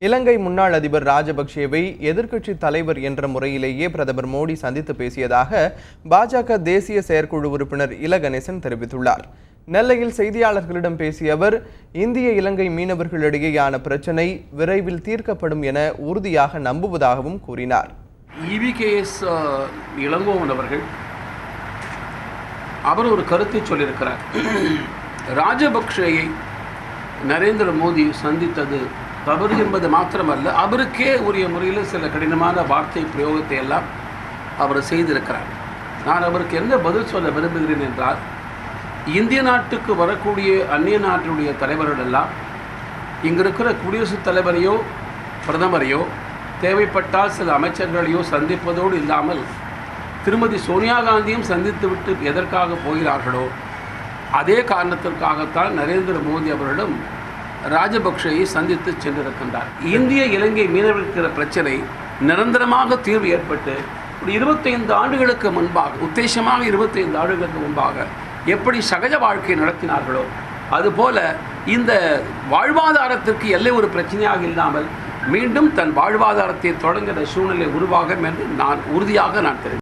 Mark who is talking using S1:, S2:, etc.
S1: இலங்கை முன்னாள் அதிபர் ராஜபக்சேவை எதிர்க்கட்சி தலைவர் என்ற முறையிலேயே பிரதமர் மோடி சந்தித்து பேசியதாக பாஜக தேசிய செயற்குழு உறுப்பினர் இல கணேசன் தெரிவித்துள்ளார். நெல்லையில் செய்தியாளர்களிடம் பேசிய அவர், இந்திய இலங்கை மீனவர்களிடையேயான பிரச்சினை விரைவில் தீர்க்கப்படும் என உறுதியாக நம்புவதாகவும் கூறினார்.
S2: EVKS இளங்கோவன் அவர்கள் அவர் ஒரு கருத்தை சொல்லியிருக்கிறார். ராஜபக்சேயை நரேந்திர மோடி சந்தித்தது தவறு என்பது மாத்திரமல்ல, அவருக்கே உரிய முறையில் சில கடினமான வார்த்தை பிரயோகத்தை எல்லாம் அவர் செய்திருக்கிறார். நான் அவருக்கு என்ன பதில் சொல்ல விரும்புகிறேன் என்றால், இந்திய நாட்டுக்கு வரக்கூடிய அந்நிய நாட்டுடைய தலைவர்கள் எல்லாம் இங்கே இருக்கிற குடியரசுத் தலைவரையோ பிரதமரையோ தேவைப்பட்டால் சில அமைச்சர்களையோ சந்திப்பதோடு இல்லாமல் திருமதி சோனியா காந்தியும் சந்தித்துவிட்டு எதற்காக போகிறார்களோ அதே காரணத்திற்காகத்தான் நரேந்திர மோடி அவர்களிடம் ராஜபக்சேயை சந்தித்து சென்றிருக்கின்றார். இந்திய இலங்கை மீனவர்களுக்கு பிரச்சனை நிரந்தரமாக தீர்வு ஏற்பட்டு 25 ஆண்டுகளுக்கு முன்பாக, உத்தேசமாக 25 ஆண்டுகளுக்கு முன்பாக எப்படி சகஜ வாழ்க்கை நடத்தினார்களோ அதுபோல இந்த வாழ்வாதாரத்திற்கு எல்லை ஒரு பிரச்சனையாக இல்லாமல் மீண்டும் தன் வாழ்வாதாரத்தை தொடங்குகிற சூழ்நிலை உருவாகும் என்று நான் உறுதியாக தெரிவிக்கிறேன்.